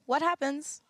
what happens?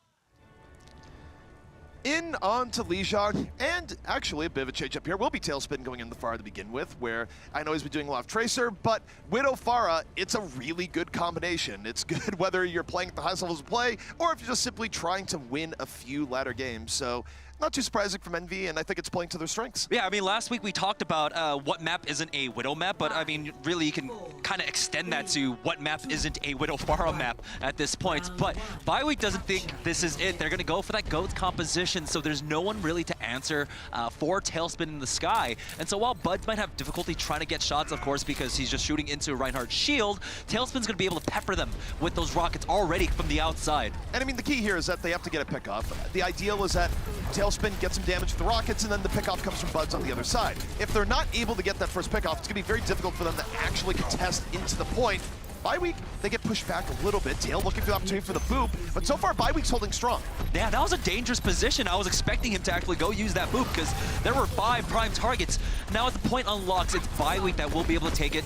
In on to Lijiang, and actually a bit of a change up here will be Tailspin going in the Pharah to begin with, where I know he's been doing a lot of Tracer, but Widow Pharah, it's a really good combination. It's good whether you're playing at the highest levels of play, or if you're just simply trying to win a few ladder games. So not too surprising from Envy, and I think it's playing to their strengths. Yeah, I mean, last week we talked about what map isn't a Widow map, but I mean, really you can kind of extend that to what map isn't a Widow Pharah map at this point. But Bioweek doesn't think this is it. They're going to go for that GOAT composition, so there's no one really to answer for Tailspin in the sky. And so while Bud might have difficulty trying to get shots, of course, because he's just shooting into Reinhardt's shield, Tailspin's going to be able to pepper them with those rockets already from the outside. And I mean, the key here is that they have to get a pick-off. The ideal is that Tailspin gets some damage with the rockets, and then the pick-off comes from Buds on the other side. If they're not able to get that first pick-off, it's going to be very difficult for them to actually contest into the point. Bioweek, they get pushed back a little bit. Tail looking for the opportunity for the boop, but so far Bioweek's holding strong. Yeah, that was a dangerous position. I was expecting him to actually go use that boop because there were 5 prime targets. Now as the point unlocks, it's Bioweek that will be able to take it.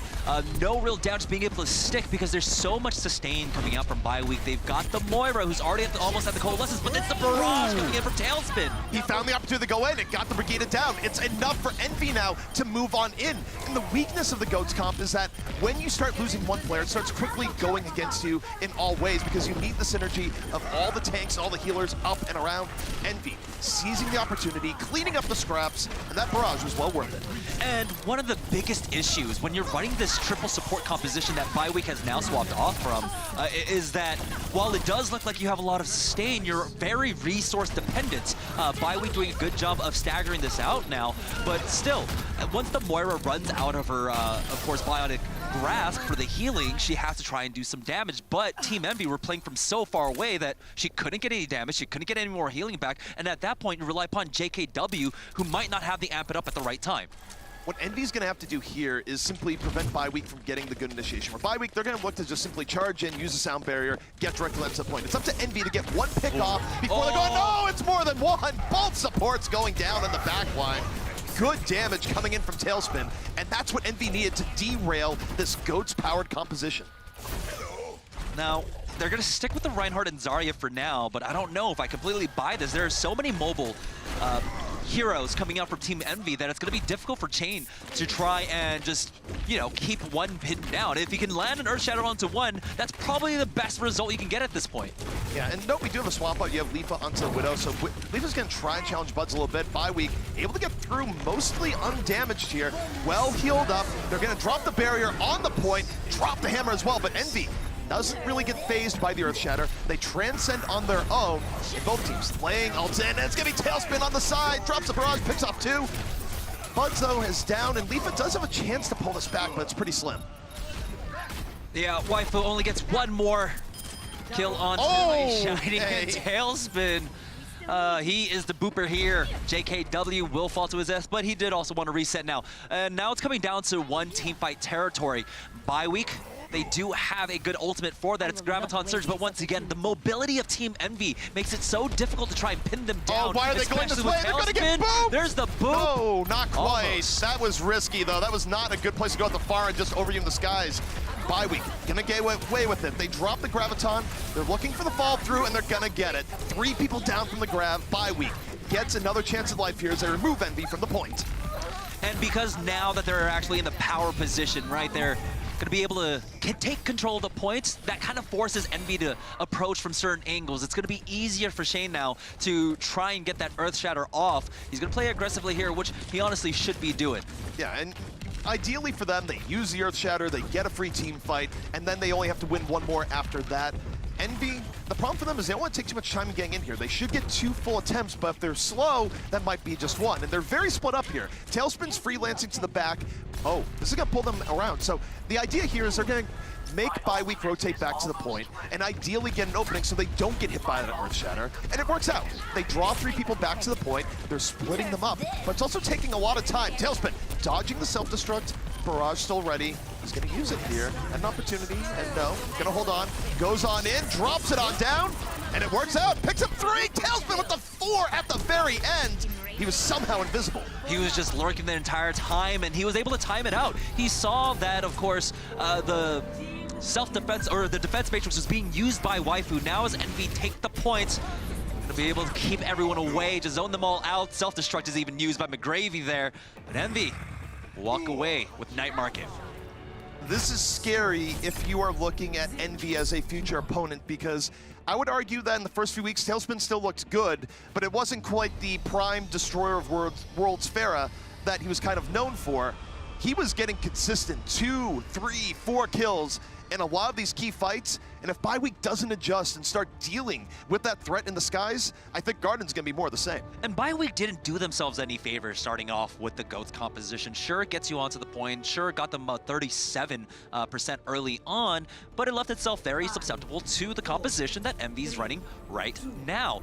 No real doubt just being able to stick because there's so much sustain coming out from Bioweek. They've got the Moira, who's already almost at the Coalescence, but it's the barrage coming in from Tailspin. He found the opportunity to go in and got the Brigada down. It's enough for Envy now to move on in. And the weakness of the GOATS comp is that when you start losing one player, it starts quickly going against you in all ways because you need the synergy of all the tanks, all the healers up and around. Envy seizing the opportunity, cleaning up the scraps, and that barrage was well worth it. And one of the biggest issues when you're running this triple support composition that Bioweek has now swapped off from is that while it does look like you have a lot of sustain, you're very resource dependent. Bioweek doing a good job of staggering this out now, but still, once the Moira runs out of her, of course, bionic grasp for the healing, she has to try and do some damage, but Team Envy were playing from so far away that she couldn't get any damage, she couldn't get any more healing back, and at that point you rely upon JKW, who might not have the amp it up at the right time. What Envy's going to have to do here is simply prevent Bioweek from getting the good initiation. For Bioweek, they're going to look to just simply charge in, use the sound barrier, get directly to the point. It's up to Envy to get one pick off before they go, no, it's more than one! Both supports going down in the back line. Good damage coming in from Tailspin, and that's what Envy needed to derail this GOATS-powered composition. Now, they're going to stick with the Reinhardt and Zarya for now, but I don't know if I completely buy this. There are so many mobile heroes coming out from Team Envy that it's going to be difficult for Chain to try and just, you know, keep one hidden down. If you can land an Earthshatter onto one, that's probably the best result you can get at this point. Yeah, and note we do have a swap out. You have Lifa onto the Widow, so Lifa's going to try and challenge Buds a little bit. Bioweek able to get through mostly undamaged here, well healed up. They're going to drop the barrier on the point, drop the hammer as well, but Envy doesn't really get phased by the Earthshatter. They transcend on their own. Both teams laying ults in, and it's going to be Tailspin on the side. Drops the barrage, picks off 2. Buds, though, is down, and Lifa does have a chance to pull this back, but it's pretty slim. Yeah, Waifu only gets one more kill on Shining and Tailspin. He is the booper here. JKW will fall to his death, but he did also want to reset now. And now it's coming down to one team fight territory. Bioweek, they do have a good ultimate for that. It's Graviton Surge, but once again, the mobility of Team Envy makes it so difficult to try and pin them down. Oh, why are they going this way? They're going to get booped! There's the boop! No, not quite. Almost. That was risky, though. That was not a good place to go at the far and just overview the skies. Bioweek gonna get away with it. They drop the Graviton. They're looking for the fall through, and they're gonna get it. 3 people down from the grab. Bioweek gets another chance at life here as they remove Envy from the point. And because now that they're actually in the power position, right, they're going to be able to take control of the points. That kind of forces Envy to approach from certain angles. It's going to be easier for Shane now to try and get that Earthshatter off. He's going to play aggressively here, which he honestly should be doing. Yeah, and ideally for them, they use the Earthshatter, they get a free team fight, and then they only have to win one more after that. Envy, the problem for them is they don't want to take too much time getting in here. They should get 2 full attempts, but if they're slow, that might be just 1. And they're very split up here. Tailspin's freelancing to the back. Oh, this is going to pull them around. So the idea here is they're going to make Bioweek rotate back to the point and ideally get an opening so they don't get hit by that Earthshatter. And it works out. They draw 3 people back to the point. They're splitting them up, but it's also taking a lot of time. Tailspin dodging the self-destruct. Barrage still ready. He's going to use it here. An opportunity, and no. Going to hold on. Goes on in, drops it on down, and it works out. Picks up 3. Tailspin with the 4 at the very end. He was somehow invisible. He was just lurking the entire time, and he was able to time it out. He saw that, of course, the self-defense, or the defense matrix was being used by Waifu. Now as Envy take the points, to be able to keep everyone away, to zone them all out. Self-destruct is even used by McGravy there, but Envy will walk away with Night Market. This is scary if you are looking at Envy as a future opponent, because I would argue that in the first few weeks, Tailspin still looked good, but it wasn't quite the prime destroyer of worlds Pharah that he was kind of known for. He was getting consistent 2, 3, 4 kills in a lot of these key fights, and if Bi-Week doesn't adjust and start dealing with that threat in the skies, I think Garden's gonna be more of the same. And Bi-Week didn't do themselves any favors starting off with the GOATS composition. Sure, it gets you onto the point, sure, it got them 37% early on, but it left itself very susceptible to the composition that Envy's running right now.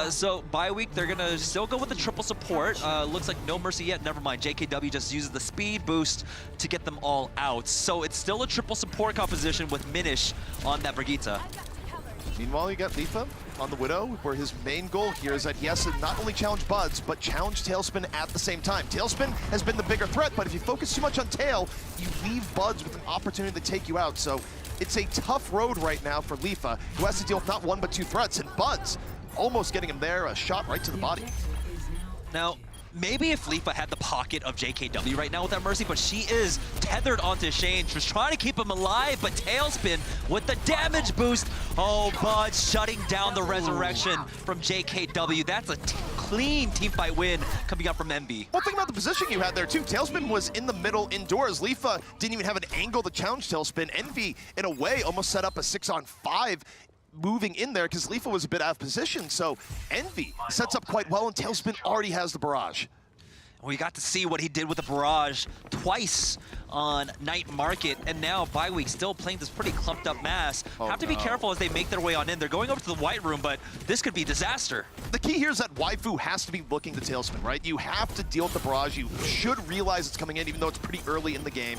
So Bi-Week, they're gonna still go with the triple support. Looks like no mercy yet, never mind. JKW just uses the speed boost to get them all out. So it's still a triple support composition with Minish on that Brigitte. Meanwhile, you got Lifa on the Widow, where his main goal here is that he has to not only challenge Buds, but challenge Tailspin at the same time. Tailspin has been the bigger threat, but if you focus too much on Tail, you leave Buds with an opportunity to take you out. So it's a tough road right now for Lifa, who has to deal with not 1 but 2 threats, and Buds almost getting him there, a shot right to the body. Now, maybe if Lifa had the pocket of JKW right now with that Mercy, but she is tethered onto Shane. She's trying to keep him alive, but Tailspin with the damage boost. Oh, Bud shutting down the resurrection from JKW. That's a clean teamfight win coming up from Envy. Well, think about the position you had there, too. Tailspin was in the middle indoors. Lifa didn't even have an angle to challenge Tailspin. Envy, in a way, almost set up a 6-on-5 moving in there because Lifa was a bit out of position. So Envy sets up quite well, and Tailspin already has the barrage. We got to see what he did with the barrage twice on Night Market, and now Bi-Week still playing this pretty clumped up mass. Have to be careful as they make their way on in. They're going over to the White Room, but this could be disaster. The key here is that Waifu has to be looking to Tailspin, right? You have to deal with the barrage. You should realize it's coming in, even though it's pretty early in the game.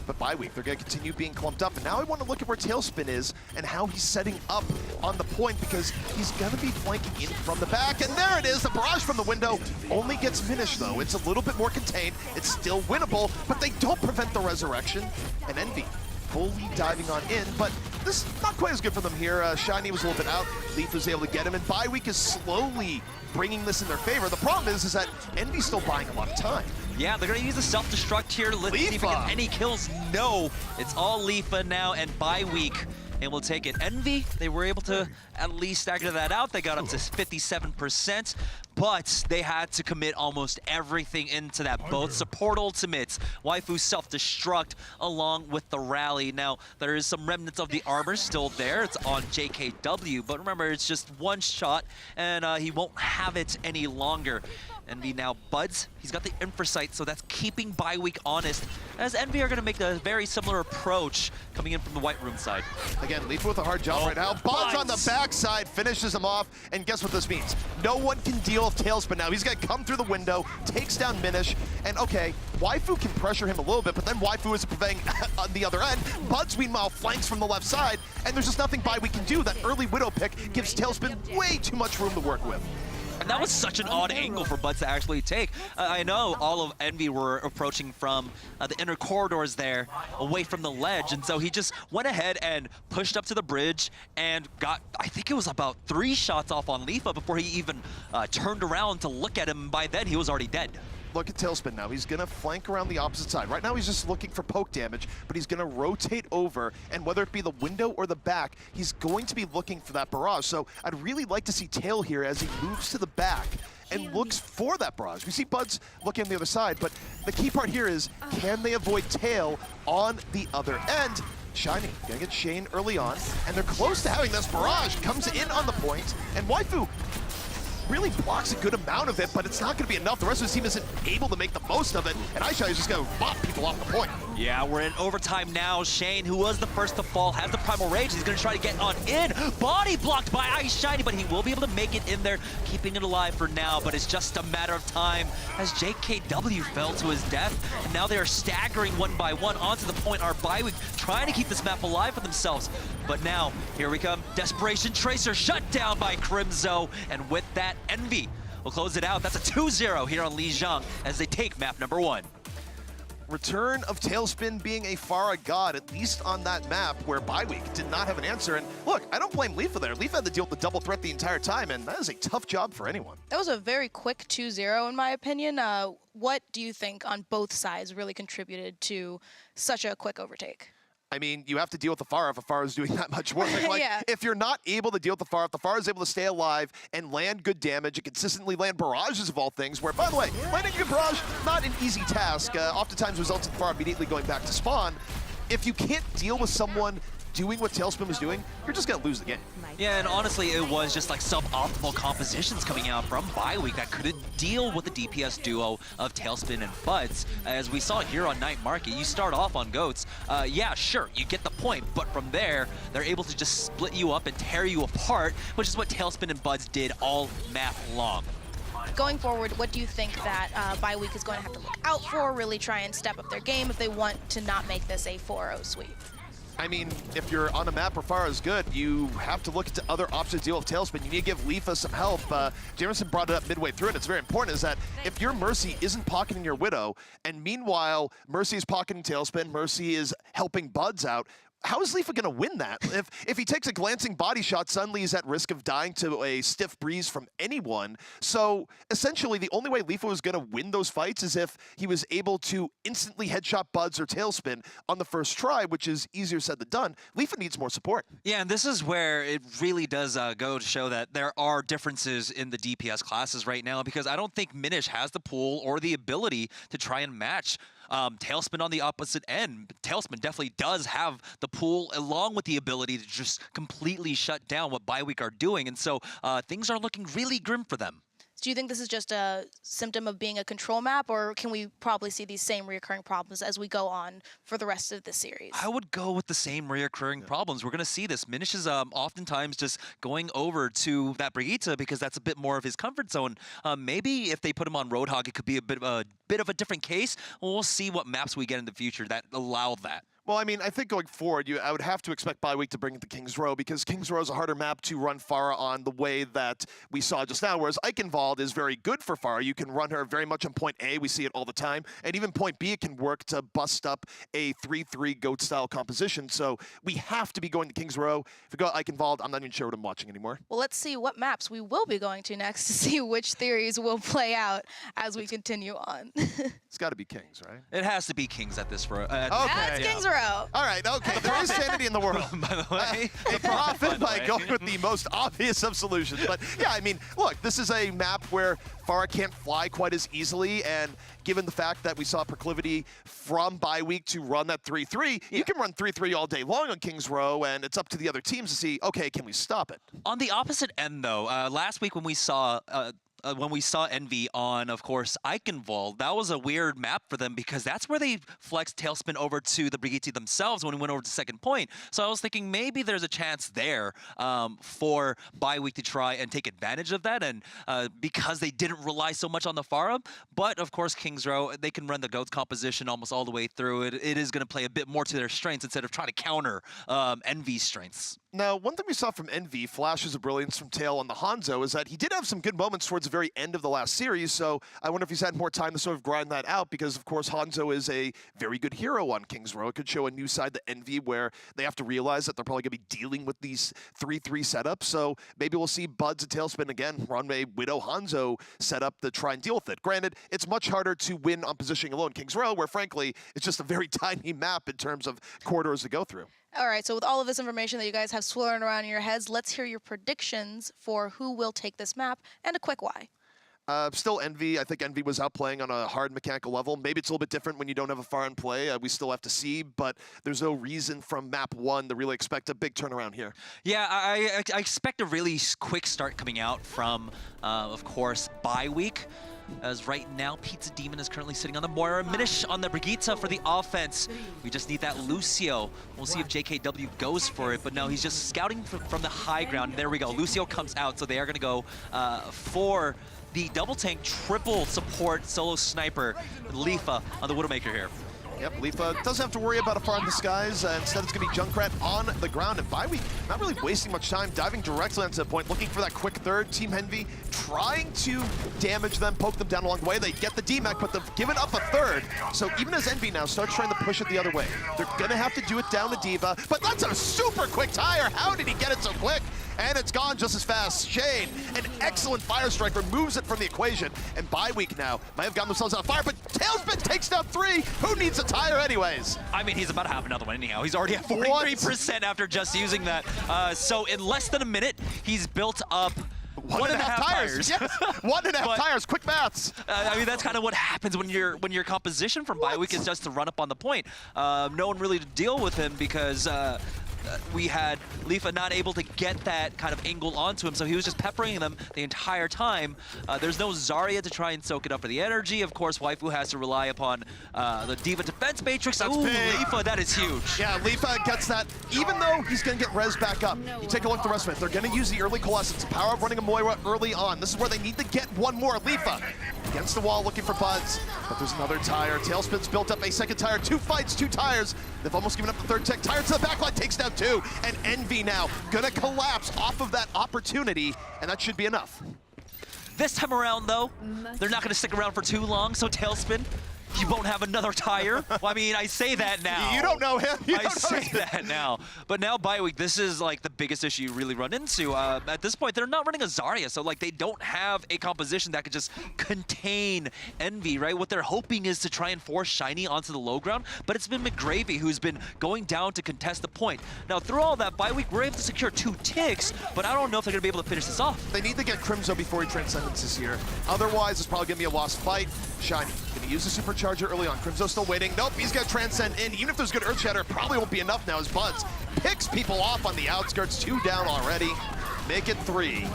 But Bi-Week, they're going to continue being clumped up. And now I want to look at where Tailspin is and how he's setting up on the point, because he's going to be flanking in from the back. And there it is, the barrage from the window only gets finished, though. It's a little bit more contained. It's still winnable, but they don't prevent the resurrection. And Envy fully diving on in, but this is not quite as good for them here. Shiny was a little bit out. Leaf was able to get him, and Bi-Week is slowly bringing this in their favor. The problem is that Envy's still buying a lot of time. Yeah, they're gonna use the self-destruct here. Let's see if we get any kills. No, it's all Lifa now, and Bi-Week, and we'll take it. Envy, they were able to at least stagger that out. They got up to 57%, but they had to commit almost everything into that. Both support ultimates, Waifu self-destruct, along with the rally. Now, there is some remnants of the armor still there. It's on JKW, but remember, it's just one shot, and he won't have it any longer. Envy now Buds, he's got the Infrasight, so that's keeping Bi-Week honest, as Envy are going to make a very similar approach coming in from the White Room side. Again, Leaf with a hard job right now. Buds on the backside finishes him off, and guess what this means? No one can deal with Tailspin now. He's going to come through the window, takes down Minish, and okay, Waifu can pressure him a little bit, but then Waifu is preventing on the other end. Buds, meanwhile, flanks from the left side, and there's just nothing Bi-Week can do. That early Widow pick gives Tailspin way too much room to work with. And that was such an odd angle for Buds to actually take. I know all of Envy were approaching from the inner corridors there, away from the ledge, and so he just went ahead and pushed up to the bridge and got, I think it was about 3 shots off on Lifa before he even turned around to look at him. By then, he was already dead. Look at Tailspin now. He's going to flank around the opposite side. Right now, he's just looking for poke damage, but he's going to rotate over, and whether it be the window or the back, he's going to be looking for that barrage. So I'd really like to see Tail here as he moves to the back and looks for that barrage. We see Buds looking on the other side, but the key part here is, can they avoid Tail on the other end? Shiny, gonna get Shane early on, and they're close to having this barrage. Comes in on the point, and Waifu really blocks a good amount of it, but it's not going to be enough. The rest of the team isn't able to make the most of it, and Aishai is just going to bop people off the point. Yeah, we're in overtime now. Shane, who was the first to fall, has the Primal Rage. He's going to try to get on in. Body blocked by Aishai, but he will be able to make it in there, keeping it alive for now, but it's just a matter of time as JKW fell to his death, and now they are staggering one by one onto the point. Our Bi-Week trying to keep this map alive for themselves, but now, here we come. Desperation Tracer shut down by Crimzo, and with that, Envy will close it out. That's a 2-0 here on Lijiang as they take map number 1. return of Tailspin being a Pharah god, at least on that map where Bye-Week did not have an answer. And look, I don't blame Leafa there. Leafa had to deal with the double threat the entire time, and that is a tough job for anyone. That was a very quick 2-0 in my opinion. What do you think on both sides really contributed to such a quick overtake? I mean, you have to deal with the Pharah if a Pharah is doing that much work. Like, Yeah. if you're not able to deal with the Pharah, if the Pharah is able to stay alive and land good damage and consistently land barrages of all things, where, by the way, landing a good barrage, not an easy task, oftentimes results in Pharah immediately going back to spawn. If you can't deal with someone doing what Tailspin was doing, you're just going to lose the game. Yeah, and honestly, it was just like suboptimal compositions coming out from Bye-Week that couldn't deal with the DPS duo of Tailspin and Buds. As we saw here on Night Market, you start off on Goats. Yeah, sure, you get the point, but from there, they're able to just split you up and tear you apart, which is what Tailspin and Buds did all map long. Going forward, what do you think that Bye-Week is going to have to look out for, really try and step up their game if they want to not make this a 4-0 sweep? I mean, if you're on a map where Pharah is good, you have to look into other options to deal with Tailspin. You need to give Leafa some help. Jamerson brought it up midway through, and it's very important, is that if your Mercy isn't pocketing your Widow, and meanwhile, Mercy is pocketing Tailspin, Mercy is helping Buds out, how is Leafa going to win that? If he takes a glancing body shot, suddenly he's at risk of dying to a stiff breeze from anyone. So essentially, the only way Leafa was going to win those fights is if he was able to instantly headshot Buds or Tailspin on the first try, which is easier said than done. Leafa needs more support. Yeah, and this is where it really does go to show that there are differences in the DPS classes right now, because I don't think Minish has the pool or the ability to try and match Tailspin on the opposite end. Tailspin definitely does have the pool along with the ability to just completely shut down what Bye-Week are doing, and so things are looking really grim for them. Do you think this is just a symptom of being a control map, or can we probably see these same reoccurring problems as we go on for the rest of the series? I would go with the same reoccurring problems. We're going to see this. Minish is oftentimes just going over to that Brigitte because that's a bit more of his comfort zone. Maybe if they put him on Roadhog, it could be a bit of a different case. We'll see what maps we get in the future that allow that. Well, I mean, I think going forward, I would have to expect Bye-Week to bring it to King's Row, because King's Row is a harder map to run Pharah on the way that we saw just now, whereas Eichenwald is very good for Pharah. You can run her very much on point A. We see it all the time. And even point B, it can work to bust up a 3-3 GOAT-style composition. So we have to be going to King's Row. If we go Eichenwald, I'm not even sure what I'm watching anymore. Well, let's see what maps we will be going to next to see which theories will play out as we continue on. It's got to be King's, right? It has to be Kings at this row. That's King's Row. All right, okay, there is sanity in the world. By the way. They profit by going with the most obvious of solutions. But yeah, I mean, look, this is a map where Pharah can't fly quite as easily, and given the fact that we saw proclivity from Bye-Week to run that 3-3, you can run 3-3 all day long on King's Row, and it's up to the other teams to see, okay, can we stop it? On the opposite end, though, last week when we saw Envy on, of course, Eichenwald, that was a weird map for them because that's where they flexed Tailspin over to the Brigitte themselves when we went over to second point. So I was thinking maybe there's a chance there for Bye-Week to try and take advantage of that, and because they didn't rely so much on the Pharah. But, of course, King's Row, they can run the GOATS composition almost all the way through. It is going to play a bit more to their strengths instead of trying to counter Envy's strengths. Now, one thing we saw from Envy, flashes of brilliance from Tail on the Hanzo, is that he did have some good moments towards the very end of the last series, so I wonder if he's had more time to sort of grind that out, because, of course, Hanzo is a very good hero on King's Row. It could show a new side to Envy where they have to realize that they're probably going to be dealing with these 3-3 setups, so maybe we'll see Buds and Tailspin again run a Widow Hanzo setup to try and deal with it. Granted, it's much harder to win on positioning alone King's Row, where, frankly, it's just a very tiny map in terms of corridors to go through. All right, so with all of this information that you guys have swirling around in your heads, let's hear your predictions for who will take this map and a quick why. Still Envy. I think Envy was outplaying on a hard mechanical level. Maybe it's a little bit different when you don't have a Pharah in play. We still have to see, but there's no reason from map 1 to really expect a big turnaround here. Yeah, I expect a really quick start coming out from, of course, Bye-Week. As right now, Pizza Demon is currently sitting on the Moira. Minish on the Brigitte for the offense. We just need that Lucio. We'll see if JKW goes for it, but no, he's just scouting from the high ground. There we go. Lucio comes out, so they are going to go for the double tank, triple support, solo sniper, Leafa on the Widowmaker here. Yep, Leafa doesn't have to worry about a far in the skies. Instead, it's going to be Junkrat on the ground. And Bywee not really wasting much time, diving directly onto the point, looking for that quick third. Team Envy trying to damage them, poke them down along the way. They get the DMAC, but they've given up a third. So even as Envy now starts trying to push it the other way, they're going to have to do it down the Diva. But that's a super quick tire. How did he get it so quick? And it's gone just as fast. Shane, an excellent fire strike, removes it from the equation. And Bywee now might have gotten themselves on fire, but Tailspin takes down 3. Who needs a tire anyways? I mean, he's about to have another one anyhow. He's already at 43% after just using that. So in less than a minute, he's built up one and a half tires. Yes. 1.5 tires, quick maths. I mean, that's kind of what happens when your composition from Bywee is just to run up on the point. No one really to deal with him because we had Leafa not able to get that kind of angle onto him, so he was just peppering them the entire time. There's no Zarya to try and soak it up for the energy. Of course, Waifu has to rely upon the Diva defense matrix. That's Ooh, big. Leafa, that is huge. Yeah, Leafa gets that, even though he's going to get res back up. You take a look at the rest of it. They're going to use the early Coalescence, the power of running a Moira early on. This is where they need to get one more. Leafa against the wall looking for buds, but there's another tire. Tailspin's built up a second tire. 2 fights, 2 tires. They've almost given up the third tech. Tire to the backline, takes down 2. And Envy now gonna collapse off of that opportunity, and that should be enough. This time around, though, they're not going to stick around for too long, so Tailspin, you won't have another tire. Well, I mean, I say that now. You don't know him. I say that now. But now, Bywee, this is like the biggest issue you really run into. At this point, they're not running a Zarya, so like they don't have a composition that could just contain Envy, right? What they're hoping is to try and force Shiny onto the low ground, but it's been McGravy who's been going down to contest the point. Now, through all that, Bywee were able to secure 2 ticks, but I don't know if they're going to be able to finish this off. They need to get Crimzo before he transcendences here. Otherwise, it's probably going to be a lost fight. Shiny going to use the supercharger early on. Crimzo's still waiting. Nope, he's going to transcend in. Even if there's good Earth Shatter, it probably won't be enough now as Buds picks people off on the outskirts. 2 down already. Make it 3.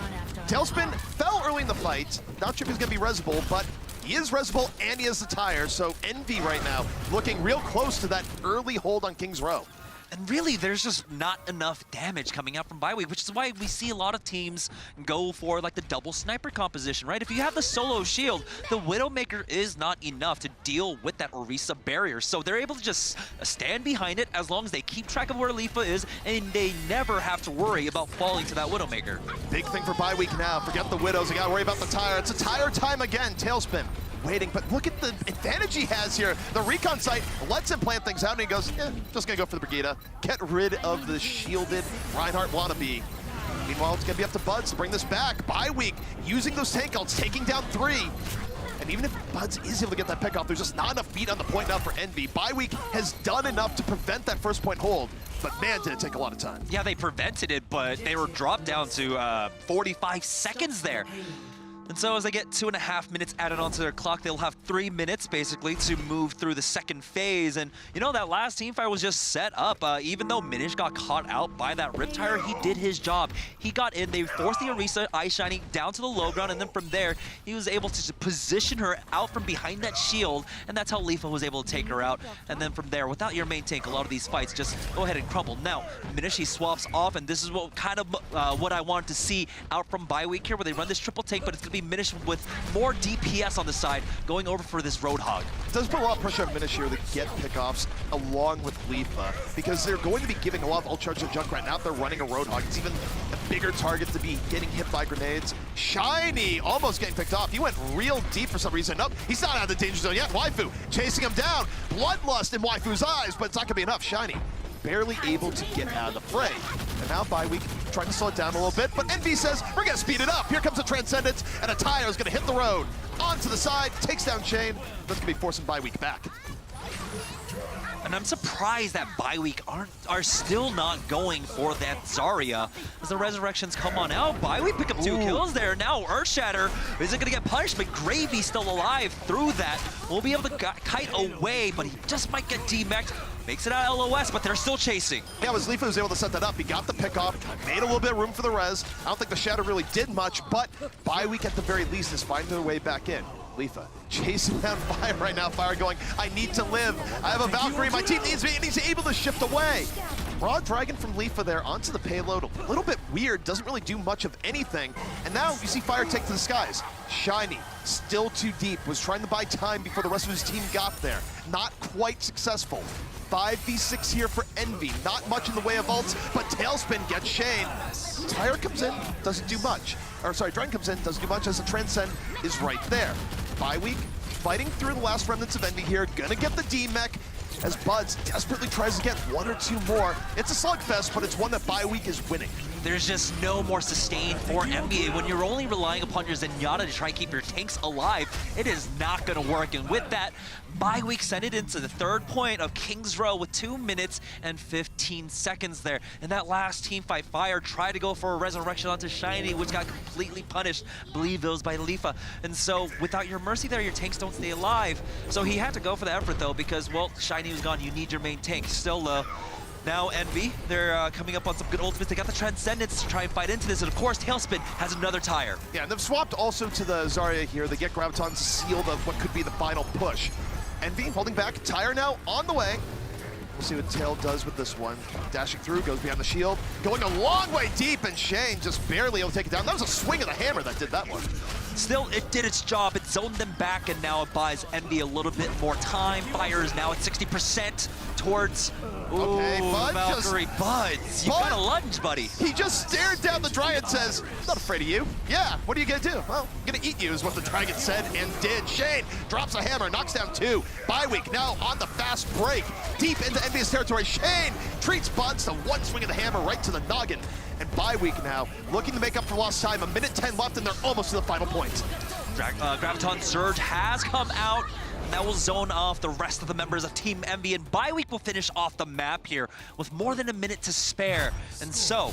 Tailspin fell early in the fight. Not sure if he's going to be resable, but he is resable and he has the tire. So Envy right now looking real close to that early hold on King's Row. And really, there's just not enough damage coming out from Bywee, which is why we see a lot of teams go for like the double sniper composition, right? If you have the solo shield, the Widowmaker is not enough to deal with that Orisa barrier. So they're able to just stand behind it as long as they keep track of where Leafa is, and they never have to worry about falling to that Widowmaker. Big thing for Bywee now. Forget the Widows. They got to worry about the tire. It's a tire time again. Tailspin waiting, but look at the advantage he has here. The recon site lets him plan things out, and he goes, just gonna go for the Brigitte. Get rid of the shielded Reinhardt wannabe. Meanwhile, it's gonna be up to Buds to bring this back. Bywee using those tank ults, taking down 3. And even if Buds is able to get that pick off, there's just not enough feet on the point now for Envy. Bywee has done enough to prevent that first point hold, but man, did it take a lot of time. Yeah, they prevented it, but they were dropped down to 45 seconds there. And so as they get 2.5 minutes added onto their clock, they'll have 3 minutes basically to move through the second phase. And you know, that last team fight was just set up. Even though Minish got caught out by that Riptire, he did his job. He got in, they forced the Orisa, Ice Shiny, down to the low ground, and then from there, he was able to position her out from behind that shield, and that's how Leafa was able to take her out. And then from there, without your main tank, a lot of these fights just go ahead and crumble. Now, Minish, he swaps off, and this is what kind of what I wanted to see out from Bywee here, where they run this triple tank, but it's gonna be Minish with more DPS on the side, going over for this Roadhog. It does put a lot of pressure on Minish here to get pickoffs along with Leafa, because they're going to be giving a lot of ult charge to Junkrat. Now they're running a Roadhog. It's even a bigger target to be getting hit by grenades. Shiny almost getting picked off. He went real deep for some reason. Nope, he's not out of the danger zone yet. Waifu chasing him down. Bloodlust in Waifu's eyes, but it's not gonna be enough. Shiny barely able to get out of the fray. And now Bywee trying to slow it down a little bit, but Envy says, we're gonna speed it up. Here comes a Transcendence, and a tire is gonna hit the road. Onto the side, takes down Shane. That's gonna be forcing Bywee back. And I'm surprised that Bywee are still not going for that Zarya. As the Resurrections come on out, Bywee pick up 2 kills there. Now Earthshatter isn't gonna get punished, but Gravy's still alive through that. Will be able to kite away, but he just might get DMAC'd. Makes it out of LOS, but they're still chasing. Yeah, as Leafa was able to set that up, he got the pick off, made a little bit of room for the res. I don't think the Shatter really did much, but Bywee at the very least is finding their way back in. Leafa chasing down Fire right now. Fire going, I need to live. I have a Valkyrie, my team needs me, and he's able to shift away. Raw Dragon from Leafa there onto the payload, a little bit weird, doesn't really do much of anything. And now you see Fire take to the skies. Shiny, still too deep, was trying to buy time before the rest of his team got there. Not quite successful. 5v6 here for Envy. Not much in the way of ults, but Tailspin gets Shane. Tyre comes in, doesn't do much. Or sorry, Dragon comes in, doesn't do much as the Transcend is right there. Bye-week, fighting through the last remnants of Envy here, gonna get the D-Mech as Buds desperately tries to get 1 or 2 more. It's a slugfest, but it's one that Bye-week is winning. There's just no more sustain for NBA. When you're only relying upon your Zenyatta to try and keep your tanks alive, it is not going to work. And with that, Bye-week sent it into the 3rd point of King's Row with 2 minutes and 15 seconds there. And that last teamfight, Fire tried to go for a resurrection onto Shiny, which got completely punished. I believe it was by Leafa. And so without your mercy there, your tanks don't stay alive. So he had to go for the effort though, because, well, Shiny was gone. You need your main tank. Still low. Now Envy, they're coming up on some good ultimates. They got the Transcendence to try and fight into this, and of course Tailspin has another Tyre. Yeah, and they've swapped also to the Zarya here. They get Graviton to seal what could be the final push. Envy holding back, Tyre now on the way. We'll see what Tail does with this one. Dashing through, goes behind the shield, going a long way deep, and Shane just barely able to take it down. That was a swing of the hammer that did that one. Still, it did its job. It zoned them back, and now it buys Envy a little bit more time. Fire is now at 60% towards okay, Bud Valkyrie. Buds, you got a lunge, buddy. He just stared down the Dragon and says, I'm not afraid of you. Yeah, what are you gonna do? Well, I'm gonna eat you is what the Dragon said and did. Shane drops a hammer, knocks down 2. Bye-week now on the fast break. Deep into Envy's territory. Shane treats Buds to one swing of the hammer right to the noggin. And Bye-week now looking to make up for lost time. 1:10 left and they're almost to the final point. Graviton Surge has come out. And that will zone off the rest of the members of Team Envy, and Bye-week will finish off the map here with more than a minute to spare. And so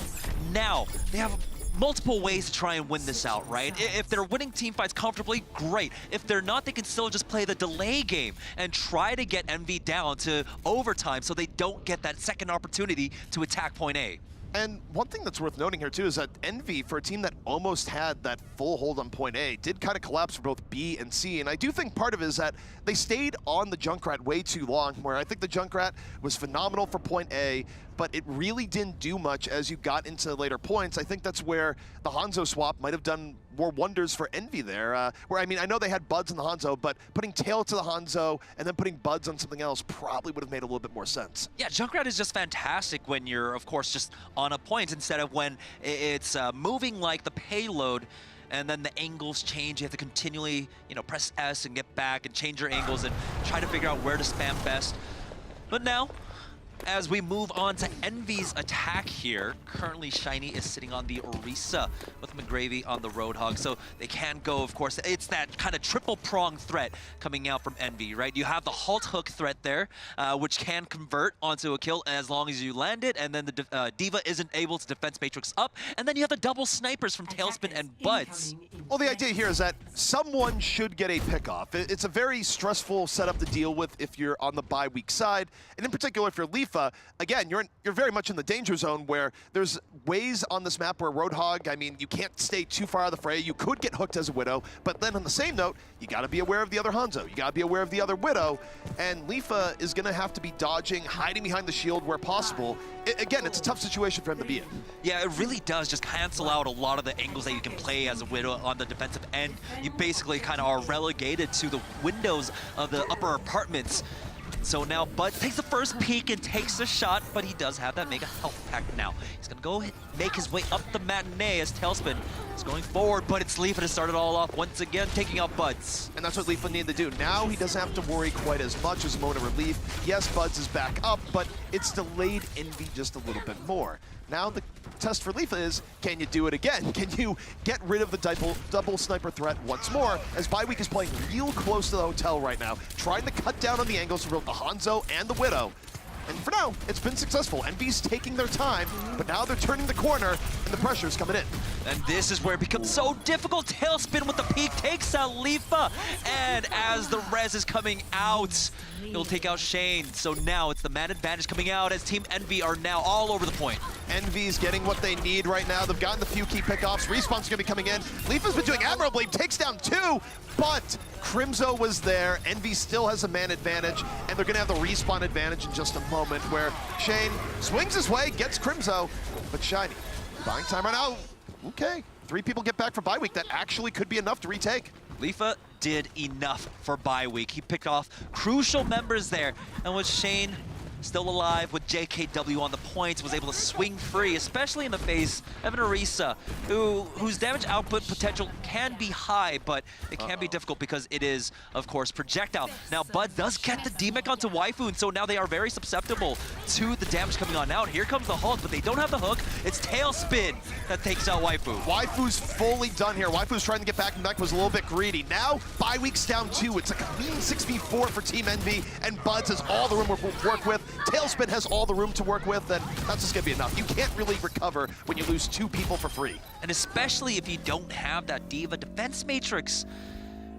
now they have multiple ways to try and win this out, right? If they're winning team fights comfortably, great. If they're not, they can still just play the delay game and try to get Envy down to overtime so they don't get that second opportunity to attack point A. And one thing that's worth noting here too is that Envy, for a team that almost had that full hold on point A, did kind of collapse for both B and C. And I do think part of it is that they stayed on the Junkrat way too long, where I think the Junkrat was phenomenal for point A, but it really didn't do much as you got into later points. I think that's where the Hanzo swap might have done more wonders for Envy there. Where, I mean, I know they had Buds in the Hanzo, but putting Tail to the Hanzo and then putting Buds on something else probably would have made a little bit more sense. Yeah, Junkrat is just fantastic when you're, of course, just on a point instead of when it's moving like the payload and then the angles change. You have to continually, you know, press S and get back and change your angles and try to figure out where to spam best. But now, as we move on to Envy's attack here, currently Shiny is sitting on the Orisa with McGravy on the Roadhog, so they can go, of course. It's that kind of triple prong threat coming out from Envy, right? You have the halt hook threat there, which can convert onto a kill as long as you land it, and then the Diva isn't able to defense matrix up, and then you have the double snipers from Tailspin and Buds. Well, the idea here is that someone should get a pickoff. It's a very stressful setup to deal with if you're on the bye-week side, and in particular if you're Leafa. Again, you're very much in the danger zone where there's ways on this map where Roadhog, I mean, you can't stay too far out of the fray. You could get hooked as a Widow, but then on the same note, you got to be aware of the other Hanzo. You got to be aware of the other Widow, and Leafa is going to have to be dodging, hiding behind the shield where possible. Again, it's a tough situation for him to be in. Yeah, it really does just cancel out a lot of the angles that you can play as a Widow on the defensive end. You basically kind of are relegated to the windows of the upper apartments. So now Bud takes the first peek and takes the shot, but he does have that mega health pack now. He's gonna go make his way up the matinee as Tailspin is going forward, but it's Leafa to start it all off once again, taking out Buds. And that's what Leafa needed to do. Now he doesn't have to worry quite as much as a moment of relief. Yes, Buds is back up, but it's delayed Envy just a little bit more. Now the test for Leafa is, can you do it again? Can you get rid of the double sniper threat once more? As Bye-week is playing real close to the hotel right now, trying to cut down on the angles for both the Hanzo and the Widow. And for now, it's been successful. Envy's taking their time, but now they're turning the corner, and the pressure's coming in. And this is where it becomes so difficult. Tailspin with the peak takes out Leafa. And as the res is coming out, he'll take out Shane. So now it's the man advantage coming out as Team Envy are now all over the point. Envy's getting what they need right now. They've gotten the few key pickoffs. Respawn's gonna be coming in. Leafa's been doing admirably, takes down 2, but Crimzo was there. Envy still has a man advantage, and they're gonna have the respawn advantage in just a moment where Shane swings his way, gets Crimzo, but Shiny buying time right now. Okay, 3 people get back for bye week, that actually could be enough to retake. Leafa did enough for bye week. He picked off crucial members there, and with Shane still alive, with JKW on the points, was able to swing free, especially in the face of an Orisa, whose damage output potential can be high, but it can be difficult because it is, of course, projectile. Now, Bud does get the D-Mech onto Waifu, and so now they are very susceptible to the damage coming on out. Here comes the Hulk, but they don't have the hook. It's Tailspin that takes out Waifu. Waifu's fully done here. Waifu's trying to get back, and Mech was a little bit greedy. Now, bye week's down 2. It's a clean 6v4 for Team Envy, and Buds has all the room to work with. Tailspin has all the room to work with, and that's just gonna be enough. You can't really recover when you lose 2 people for free. And especially if you don't have that D.Va defense matrix.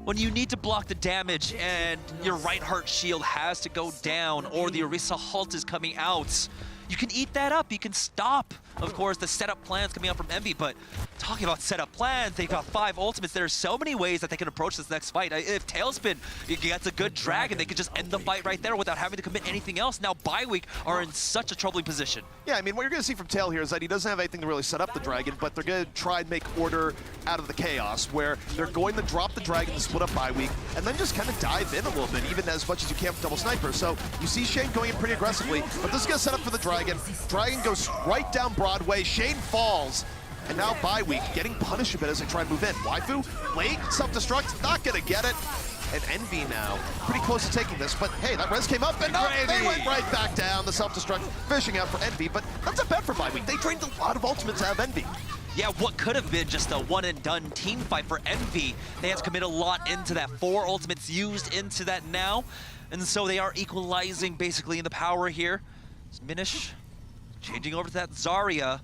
When you need to block the damage and your right heart shield has to go down or the Orisa Halt is coming out, you can eat that up. You can stop, of course, the setup plans coming out from Envy, but talking about setup plans, they've got 5 ultimates. There are so many ways that they can approach this next fight. If Tailspin gets a good dragon, they could just end the fight right there without having to commit anything else. Now, bye week are in such a troubling position. Yeah, I mean, what you're going to see from Tail here is that he doesn't have anything to really set up the dragon, but they're going to try and make order out of the chaos, where they're going to drop the dragon to split up bye week, and then just kind of dive in a little bit, even as much as you can with double sniper. So you see Shane going in pretty aggressively, but this is going to set up for the dragon. Dragon goes right down Broadway. Shane falls. And now bye week, getting punished a bit as they try and move in. Waifu, late, self-destruct, not gonna get it. And Envy now, pretty close to taking this, but hey, that res came up, and no, they went right back down. The self-destruct fishing out for Envy, but that's not bad for bye week. They drained a lot of ultimates out of Envy. Yeah, what could have been just a one-and-done team fight for Envy, they had to commit a lot into that. 4 ultimates used into that now, and so they are equalizing basically in the power here. It's Minish changing over to that Zarya.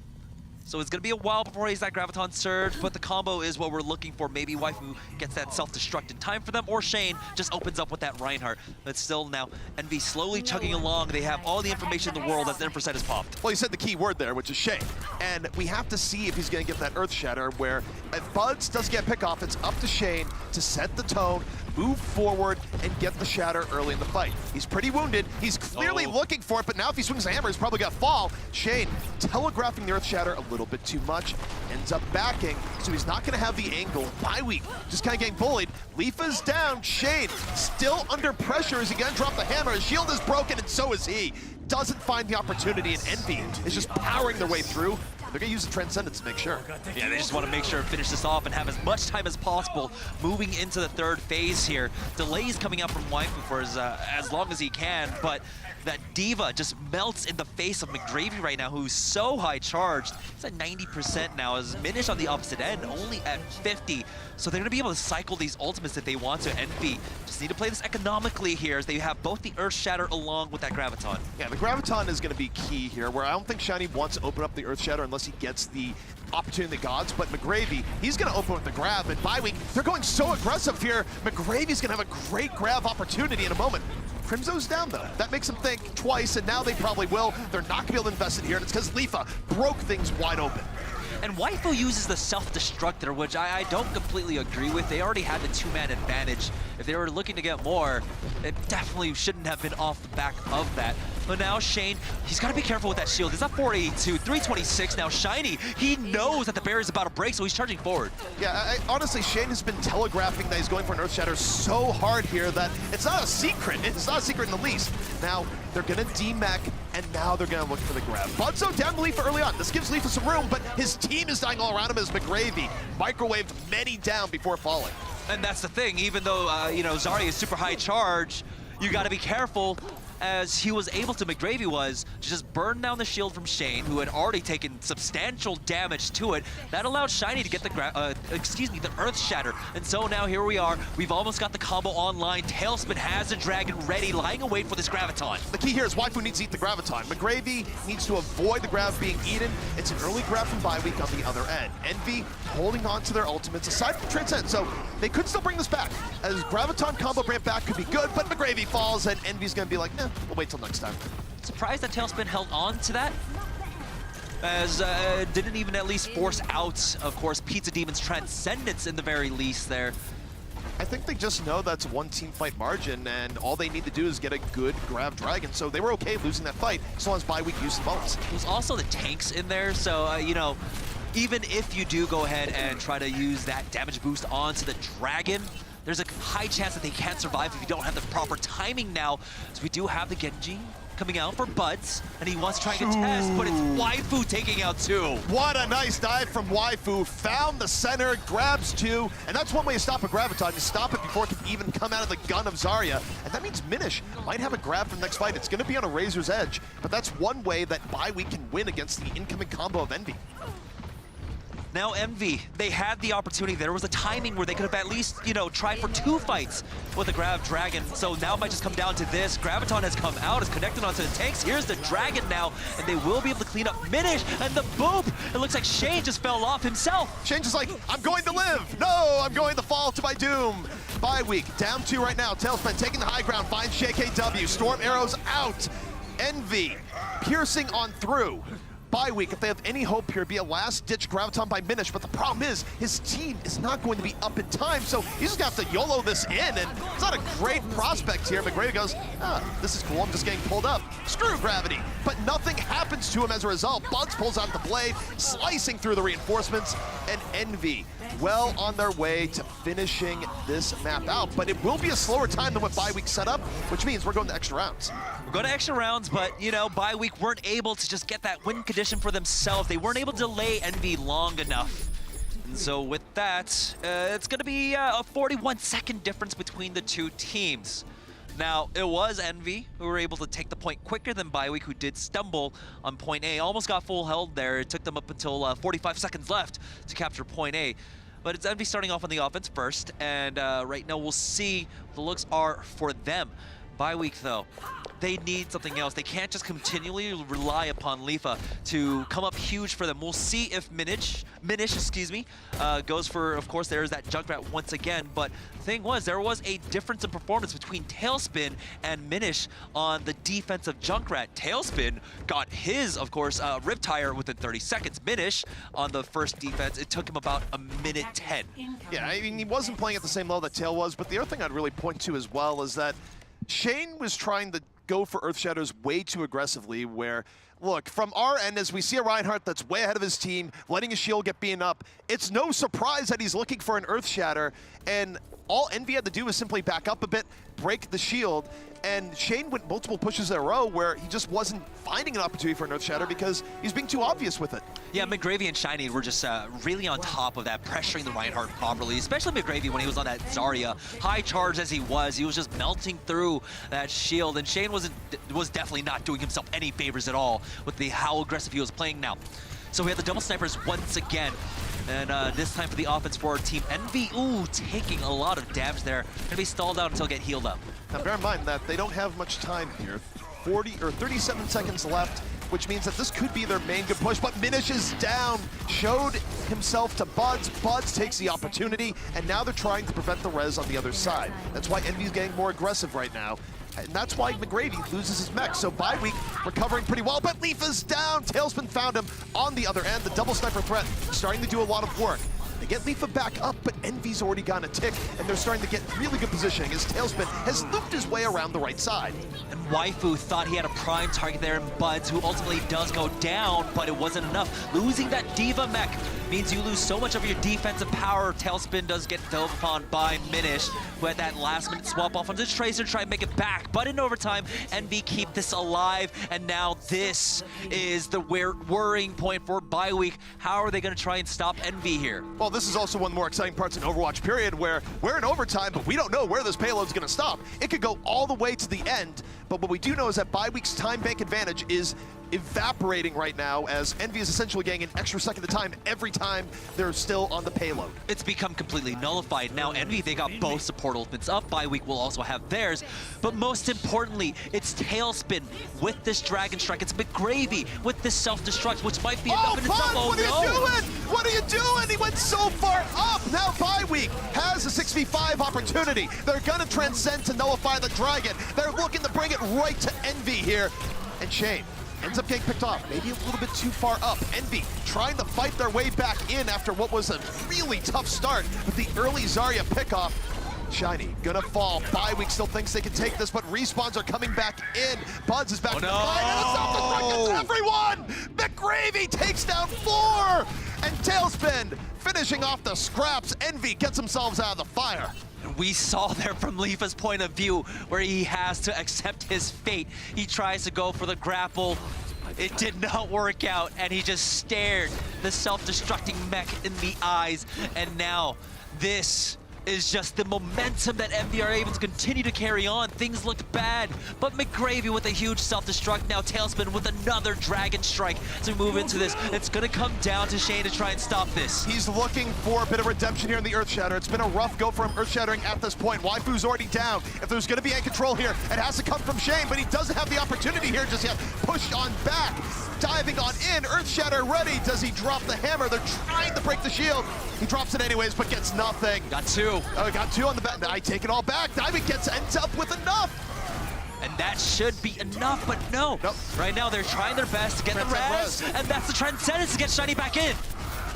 So it's going to be a while before he's that Graviton Surge, but the combo is what we're looking for. Maybe Waifu gets that self-destruct in time for them, or Shane just opens up with that Reinhardt. But still now, Envy slowly chugging along. They have all the information in the world as the Infraset is popped. Well, you said the key word there, which is Shane. And we have to see if he's going to get that Earth Shatter, where if Buds does get pick off, it's up to Shane to set the tone, move forward, and get the Shatter early in the fight. He's pretty wounded. He's clearly looking for it, but now if he swings the hammer, he's probably going to fall. Shane telegraphing the Earth Shatter a little bit too much, ends up backing, so he's not going to have the angle. Bye week, just kind of getting bullied. Leafa's down. Shane still under pressure. Is he going to drop the hammer? His shield is broken, and so is he. Doesn't find the opportunity, and Envy is just powering their way through. They're going to use the Transcendence to make sure. Yeah, they just want to make sure and finish this off and have as much time as possible moving into the 3rd phase here. Delays coming out from Waifu for as long as he can, but that D.Va just melts in the face of McGravy right now, who's so high charged. He's at 90% now, as Minish on the opposite end, only at 50. So they're going to be able to cycle these ultimates if they want to. Envy just need to play this economically here, as they have both the Earth Shatter along with that Graviton. Yeah, the Graviton is going to be key here, where I don't think Shiny wants to open up the Earth Shatter unless he gets the opportunity of the gods, but McGravy, he's going to open with the grab, and bye week, they're going so aggressive here. McGravy's going to have a great grab opportunity in a moment. Crimzo's down, though. That makes them think twice, and now they probably will. They're not going to be able to invest it here, and it's because Leafa broke things wide open. And Waifu uses the self-destructor, which I don't completely agree with. They already had the 2-man advantage. If they were looking to get more, it definitely shouldn't have been off the back of that. But now Shane, he's got to be careful with that shield. He's at 482, 326 now. Shiny, he knows that the barrier's about to break, so he's charging forward. Yeah, honestly, Shane has been telegraphing that he's going for an Earth Shatter so hard here that it's not a secret. It's not a secret in the least. Now, they're going to D-Mech, and now they're going to look for the grab. Budzo down to Leafa early on. This gives Leafa some room, but his team is dying all around him as McGravy microwaved many down before falling. And that's the thing, even though, you know, Zarya is super high charge, you got to be careful, as he was able to, McGravy was, to just burn down the shield from Shane, who had already taken substantial damage to it. That allowed Shiny to get the the Earth Shatter. And so now here we are. We've almost got the combo online. Tailspin has the dragon ready, lying in wait for this Graviton. The key here is Waifu needs to eat the Graviton. McGravy needs to avoid the grab being eaten. It's an early grab from bye week on the other end. Envy holding on to their ultimates aside from Transcend, so they could still bring this back. As Graviton combo ramp back could be good, but McGravy falls, and Envy's gonna be like, nah, we'll wait till next time. Surprised that Tailspin held on to that, as didn't even at least force out, of course, Pizza Demon's Transcendence in the very least there. I think they just know that's one team fight margin, and all they need to do is get a good grab dragon, so they were okay losing that fight as long as bye week used the bonus. There's also the tanks in there, so, you know, even if you do go ahead and try to use that damage boost onto the Dragon, there's a high chance that they can't survive if you don't have the proper timing now. So we do have the Genji coming out for Buds, and he wants to try and contest, but it's Waifu taking out 2. What a nice dive from Waifu. Found the center, grabs 2, and that's one way to stop a Graviton. You stop it before it can even come out of the gun of Zarya, and that means Minish might have a grab for the next fight. It's going to be on a razor's edge, but that's one way that Bye-Week can win against the incoming combo of Envy. Now Envy, they had the opportunity. There was a timing where they could have at least, you know, tried for 2 fights with the Grav Dragon. So now it might just come down to this. Graviton has come out, is connected onto the tanks. Here's the Dragon now, and they will be able to clean up Minish, and the boop! It looks like Shane just fell off himself. Shane just like, I'm going to live. No, I'm going to fall to my doom. Bye-Week, down 2 right now. Tailspin taking the high ground, finds JKW. Storm arrows out. Envy, piercing on through. Bye-Week, if they have any hope here, be a last-ditch Graviton by Minish, but the problem is, his team is not going to be up in time, so he's just gonna have to YOLO this in, and it's not a great prospect here. McGrady goes, this is cool, I'm just getting pulled up. Screw gravity. But nothing happens to him as a result. Buds pulls out the blade, slicing through the reinforcements, and Envy well on their way to finishing this map out. But it will be a slower time than what Bye-Week set up, which means we're going to extra rounds. We're going to extra rounds, but, you know, Bye-Week weren't able to just get that win condition for themselves. They weren't able to delay Envy long enough. And so with that, it's going to be a 41-second difference between the 2 teams. Now, it was Envy who were able to take the point quicker than Bye-Week, who did stumble on point A. Almost got full held there. It took them up until 45 seconds left to capture point A. But it's Envy starting off on the offense first, and right now we'll see what the looks are for them. Bye-Week, though, they need something else. They can't just continually rely upon Leafa to come up huge for them. We'll see if Minish, goes for, of course, there's that Junkrat once again. But the thing was, there was a difference in performance between Tailspin and Minish on the defense of Junkrat. Tailspin got his, of course, Riptire within 30 seconds. Minish, on the first defense, it took him about a minute 10. Yeah, I mean, he wasn't playing at the same level that Tail was, but the other thing I'd really point to as well is that Shane was trying to go for Earth Shadows way too aggressively, where, look, from our end, as we see a Reinhardt that's way ahead of his team, letting his shield get beaten up, it's no surprise that he's looking for an Earth Shatter, and all Envy had to do was simply back up a bit, break the shield, and Shane went multiple pushes in a row where he just wasn't finding an opportunity for an Earth Shatter because he's being too obvious with it. Yeah, McGravy and Shiny were just really on top of that, pressuring the Reinhardt properly, especially McGravy when he was on that Zarya. High charge as he was just melting through that shield, and Shane was definitely not doing himself any favors at all with how aggressive he was playing now. So we have the double snipers once again. And this time for the offense for our team. Envy, taking a lot of damage there. Gonna be stalled out until get healed up. Now bear in mind that they don't have much time here. 37 seconds left, which means that this could be their main good push, but Minish is down. Showed himself to Buds. Buds takes the opportunity, and now they're trying to prevent the res on the other side. That's why Envy's getting more aggressive right now. And that's why McGrady loses his mech. So Bye-Week recovering pretty well, but Leafa's down. Tailspin found him on the other end. The double sniper threat starting to do a lot of work. They get Leafa back up, but Envy's already gotten a tick, and they're starting to get really good positioning as Tailspin has looped his way around the right side. And Waifu thought he had a prime target there in Buds, who ultimately does go down, but it wasn't enough. Losing that Diva mech means you lose so much of your defensive power. Tailspin does get filled upon by Minish, who had that last-minute swap off onto Tracer to try and make it back. But in overtime, Envy keep this alive, and now this is the worrying point for Bye-Week. How are they going to try and stop Envy here? Well, this is also one of the more exciting parts in Overwatch, period, where we're in overtime, but we don't know where this payload's going to stop. It could go all the way to the end, but what we do know is that Bye-Week's time bank advantage is evaporating right now, as Envy is essentially getting an extra second of time every time they're still on the payload. It's become completely nullified. Now Envy, they got both support ultimates up. Bye-Week will also have theirs. But most importantly, it's Tailspin with this Dragon Strike. It's McGravy with this self-destruct, which might be enough in itself. What are you doing? What are you doing? He went so far up. Now Bye-Week has a 6v5 opportunity. They're gonna transcend to nullify the Dragon. They're looking to bring it right to Envy here. And Shane ends up getting picked off, maybe a little bit too far up. Envy trying to fight their way back in after what was a really tough start with the early Zarya pickoff. Shiny gonna fall. Bye-Week still thinks they can take this, but respawns are coming back in. Buds is back to the fight, and it's off the front against everyone! McGravy takes down 4! and Tailspin finishing off the scraps. Envy gets themselves out of the fire. We saw there from Leafa's point of view where he has to accept his fate. He tries to go for the grapple. It did not work out, and he just stared the self-destructing mech in the eyes. And now this is just the momentum that Envy are able to continue to carry on. Things looked bad, but McGravy with a huge self-destruct. Now Tailspin with another Dragon Strike to move into this. It's gonna come down to Shane to try and stop this. He's looking for a bit of redemption here in the Earthshatter. It's been a rough go for him Earthshattering at this point. Waifu's already down. If there's gonna be a control here, it has to come from Shane, but he doesn't have the opportunity here just yet. Pushed on back, diving on in, Earthshatter ready. Does he drop the hammer? They're trying to break the shield. He drops it anyways, but gets nothing. Got two. Oh, got two on the back. I take it all back. Diving ends up with enough. And that should be enough, but no. Nope. Right now, they're trying their best to get the res, and that's the Transcendence to get Shiny back in.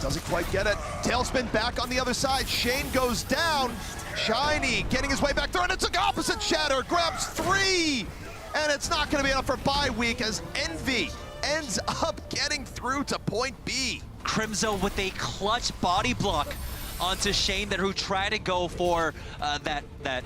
Doesn't quite get it. Tailspin back on the other side. Shane goes down. Shiny getting his way back through, and it's the opposite shatter. Grabs three. And it's not going to be enough for bye week as Envy ends up getting through to point B. Crimzo with a clutch body block onto Shane there, who tried to go for that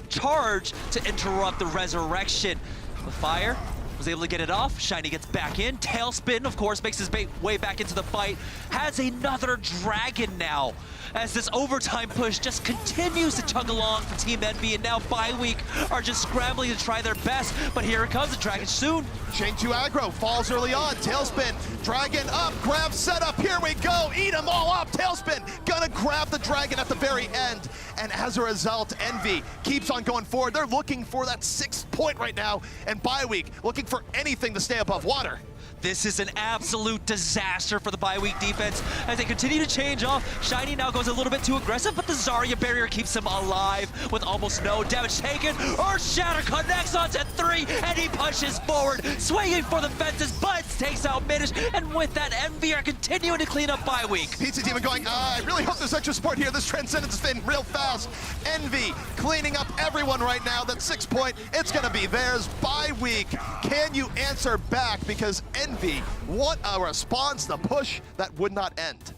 charge to interrupt the resurrection. The fire was able to get it off. Shiny gets back in. Tailspin, of course, makes his way back into the fight. Has another dragon now, as this overtime push just continues to chug along for Team Envy, and now bye week are just scrambling to try their best. But here it comes, the dragon soon. Shane 2 aggro, falls early on. Tailspin, dragon up, grab setup. Here we go, eat them all up. Tailspin gonna grab the dragon at the very end. And as a result, Envy keeps on going forward. They're looking for that 6th point right now. And bye week, looking for anything to stay above water. This is an absolute disaster for the bye-week defense as they continue to change off. Shiny now goes a little bit too aggressive, but the Zarya barrier keeps him alive with almost no damage taken. Earthshatter connects onto 3, and he pushes forward, swinging for the fences, but takes out Minish, and with that, Envy are continuing to clean up bye-week. Pizza Demon going, I really hope there's extra support here. This Transcendence is fading real fast. Envy cleaning up everyone right now. That 6th point, it's gonna be theirs. Bye week, can you answer back? Because Envy, what a response, the push that would not end.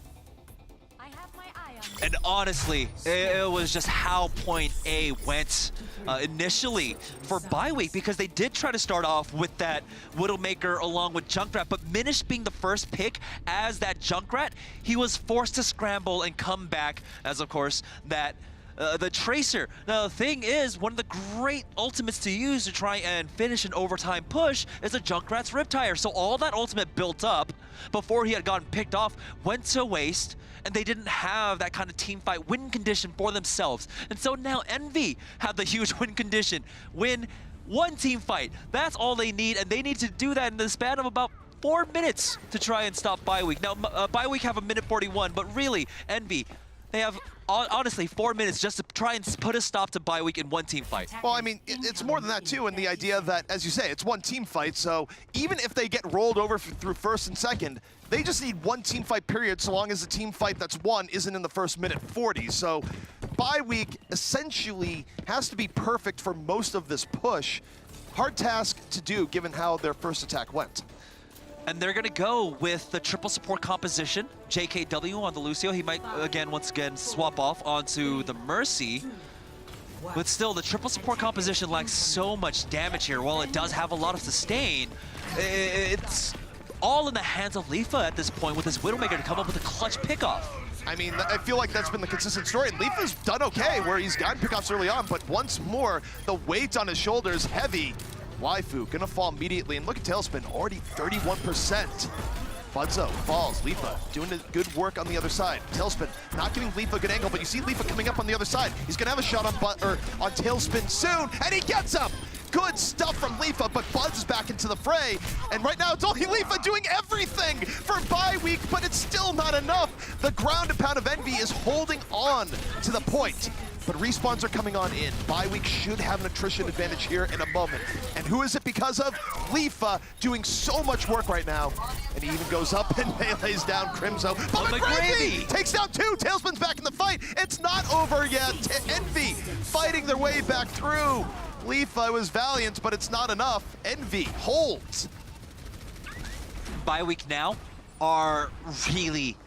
I have my eye on And honestly, it was just how point A went initially for bye week, because they did try to start off with that Widowmaker along with Junkrat, but Minish being the first pick as that Junkrat, he was forced to scramble and come back as, of course, that the Tracer. Now, the thing is, one of the great ultimates to use to try and finish an overtime push is a Junkrat's Riptire. So all that ultimate built up before he had gotten picked off went to waste, and they didn't have that kind of team fight win condition for themselves. And so now Envy have the huge win condition. Win one team fight. That's all they need, and they need to do that in the span of about 4 minutes to try and stop bye week. Now, bye week have a minute 41, but really, Envy, they have honestly 4 minutes just to try and put a stop to bye week in one team fight. Well, I mean, it's more than that too, and the idea that, as you say, it's one team fight, so even if they get rolled over through 1st and 2nd, they just need one team fight period, so long as the team fight that's won isn't in the first minute 40. So bye week essentially has to be perfect for most of this push. Hard task to do given how their first attack went. And they're going to go with the triple support composition. JKW on the Lucio. He might, once again, swap off onto the Mercy. But still, the triple support composition lacks so much damage here. While it does have a lot of sustain, it's all in the hands of Leafa at this point with his Widowmaker to come up with a clutch pickoff. I mean, I feel like that's been the consistent story. And Leafa's done okay where he's gotten pickoffs early on, but once more, the weight on his shoulders heavy. Waifu gonna fall immediately, and look at Tailspin, already 31%. Budzo falls, Leafa doing good work on the other side. Tailspin not giving Leafa a good angle, but you see Leafa coming up on the other side. He's gonna have a shot on Tailspin soon, and he gets him! Good stuff from Leafa, but Buzz is back into the fray. And right now, it's only Leafa doing everything for bye week, but it's still not enough. The ground and pound of Envy is holding on to the point. But respawns are coming on in. Bye week should have an attrition advantage here in a moment. And who is it because of? Leafa doing so much work right now. And he even goes up and melees down Crimzo. But McGravy takes down 2. Tailspin's back in the fight. It's not over yet. Envy fighting their way back through. Leafa was valiant, but it's not enough. Envy holds. Bye week now are really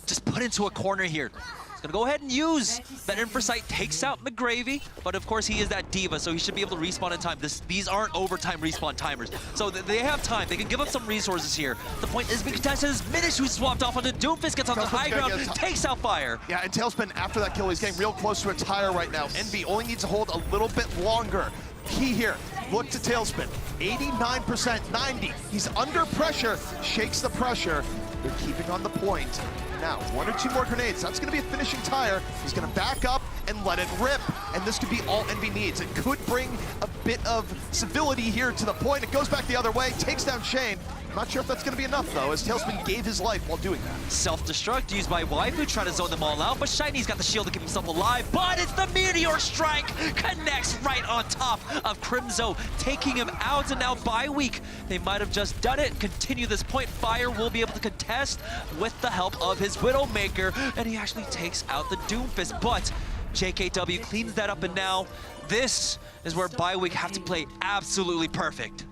just put into a corner here. He's gonna go ahead and use that Infrasight, takes out McGravy, but of course he is that diva, so he should be able to respawn in time. These aren't overtime respawn timers, so they have time. They can give up some resources here. The point is being contested as Minish, who's swapped off onto Doomfist, gets on the high ground, takes out Fire. Yeah, and Tailspin, after that kill, he's getting real close to a tire right now. Envy only needs to hold a little bit longer. Key here, look to Tailspin. 89%, 90. He's under pressure, shakes the pressure. They're keeping on the point. Now, 1 or 2 more grenades. That's going to be a finishing tire. He's going to back up and let it rip. And this could be all Envy needs. It could bring a bit of civility here to the point. It goes back the other way, takes down Shane. I'm not sure if that's going to be enough, though, as Tailspin gave his life while doing that. Self-destruct used by Waifu, trying to zone them all out, but Shiny's got the shield to keep himself alive, but it's the Meteor Strike! Connects right on top of Crimzo, taking him out, and now bye week. They might have just done it. Continue this point. Fire will be able to contest with the help of his Widowmaker, and he actually takes out the Doomfist, but JKW cleans that up, and now this is where bye week have to play absolutely perfect.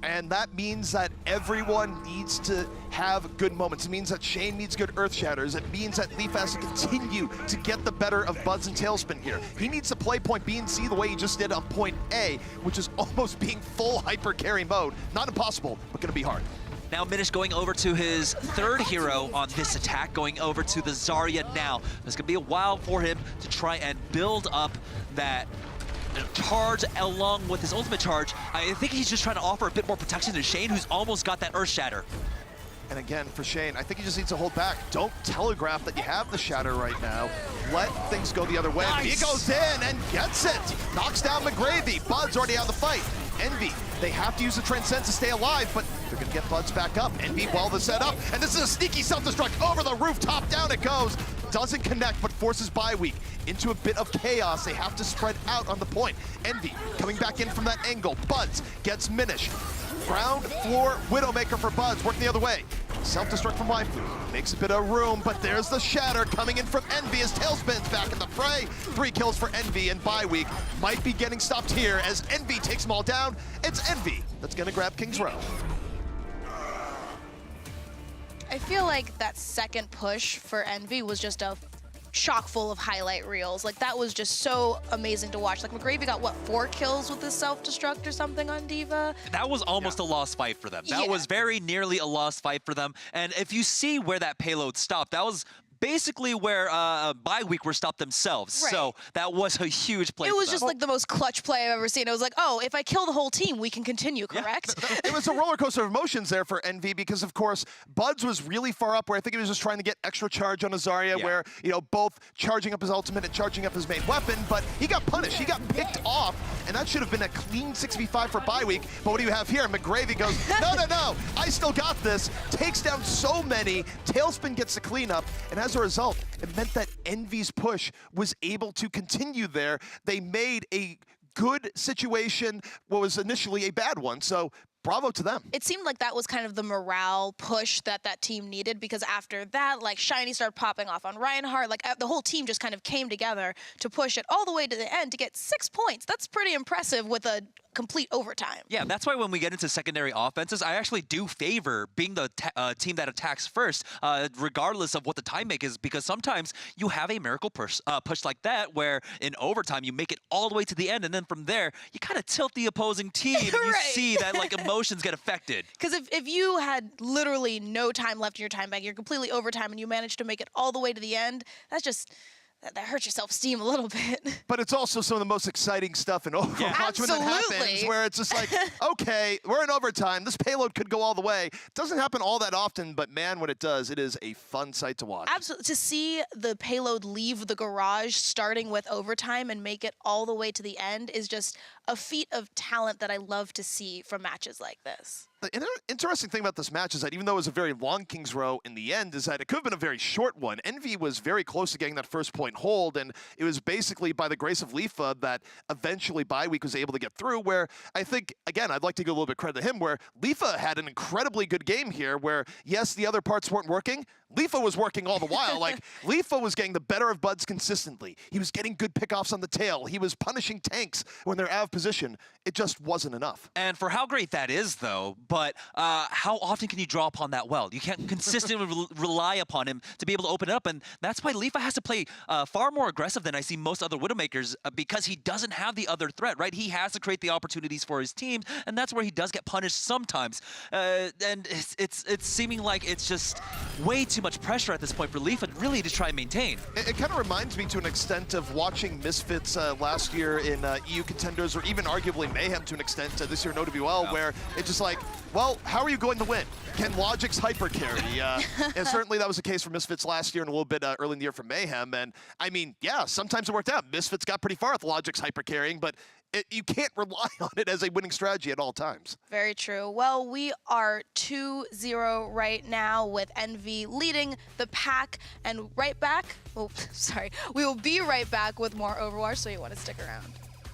And that means that everyone needs to have good moments. It means that Shane needs good Earth Shatters. It means that Leaf has to continue to get the better of Buds and Tailspin here. He needs to play point B and C the way he just did on point A, which is almost being full hyper carry mode. Not impossible, but gonna be hard. Now Minish going over to his 3rd hero on this attack, going over to the Zarya now. It's gonna be a while for him to try and build up that charge along with his ultimate charge. I think he's just trying to offer a bit more protection to Shane, who's almost got that Earth Shatter. And again, for Shane, I think he just needs to hold back. Don't telegraph that you have the Shatter right now. Let things go the other way. Nice. He goes in and gets it. Knocks down McGravy. Bud's already out of the fight. Envy, they have to use the Transcend to stay alive, but they're gonna get Buds back up. Envy well the setup, and this is a sneaky self-destruct over the rooftop. Down it goes. Doesn't connect, but forces bye week into a bit of chaos. They have to spread out on the point. Envy coming back in from that angle. Buds gets Minish. Ground floor Widowmaker for Buds, working the other way. Self-destruct from Waifu. Makes a bit of room, but there's the Shatter coming in from Envy as Tailspin's back in the fray. 3 kills for Envy, and bye week might be getting stopped here as Envy takes them all down. It's Envy that's gonna grab King's Row. I feel like that second push for Envy was just a chock full of highlight reels. Like, that was just so amazing to watch. Like, McGravy got, what, 4 kills with his self-destruct or something on Diva? That was almost a lost fight for them. That was very nearly a lost fight for them. And if you see where that payload stopped, that was basically where bye week were stopped themselves. Right. So that was a huge play. It was just like the most clutch play I've ever seen. It was like, oh, if I kill the whole team, we can continue, correct? Yeah. It was a roller coaster of emotions there for Envy because, of course, Buds was really far up where I think he was just trying to get extra charge on Azaria, where, you know, both charging up his ultimate and charging up his main weapon, but he got punished. He got picked off, and that should have been a clean 6v5 for bye week. But what do you have here? McGravy goes, no, I still got this. Takes down so many. Tailspin gets the cleanup, and as a result, it meant that Envy's push was able to continue there. They made a good situation what was initially a bad one, so bravo to them. It seemed like that was kind of the morale push that that team needed, because after that, like, Shiny started popping off on Reinhardt. Like, the whole team just kind of came together to push it all the way to the end to get 6 points. That's pretty impressive with a complete overtime. Yeah, that's why when we get into secondary offenses, I actually do favor being the team that attacks first, regardless of what the time make is, because sometimes you have a miracle push like that, where in overtime you make it all the way to the end, and then from there you kind of tilt the opposing team, and you see that like emotions get affected. Because if you had literally no time left in your time bank, you're completely overtime, and you managed to make it all the way to the end, that's just... that hurts your self-esteem a little bit. But it's also some of the most exciting stuff in Overwatch when that happens, where it's just like, okay, we're in overtime. This payload could go all the way. Doesn't happen all that often, but man, when it does, it is a fun sight to watch. Absolutely. To see the payload leave the garage starting with overtime and make it all the way to the end is just a feat of talent that I love to see from matches like this. The interesting thing about this match is that even though it was a very long King's Row in the end, is that it could have been a very short one. Envy was very close to getting that first point hold, and it was basically by the grace of Lifa that eventually bye week was able to get through, where I think, again, I'd like to give a little bit of credit to him, where Lifa had an incredibly good game here, where, yes, the other parts weren't working, Lifa was working all the while. Like, Lifa was getting the better of Buds consistently. He was getting good pickoffs on the tail. He was punishing tanks when they're out of position, it just wasn't enough. And for how great that is, though, but how often can you draw upon that well? You can't consistently rely upon him to be able to open it up, and that's why Leafa has to play far more aggressive than I see most other Widowmakers because he doesn't have the other threat, right? He has to create the opportunities for his team, and that's where he does get punished sometimes. And it's seeming like it's just way too much pressure at this point for Leafa really to try and maintain. It kind of reminds me to an extent of watching Misfits last year in EU Contenders, or even arguably Mayhem to an extent this year in OWL, where it's just like, well, how are you going to win? Can Logic's hyper carry? And certainly that was the case for Misfits last year and a little bit early in the year for Mayhem. And I mean, yeah, sometimes it worked out. Misfits got pretty far with Logic's hyper carrying, but you can't rely on it as a winning strategy at all times. Very true. Well, we are 2-0 right now with Envy leading the pack, and right back, oh, sorry, we will be right back with more Overwatch, so you want to stick around.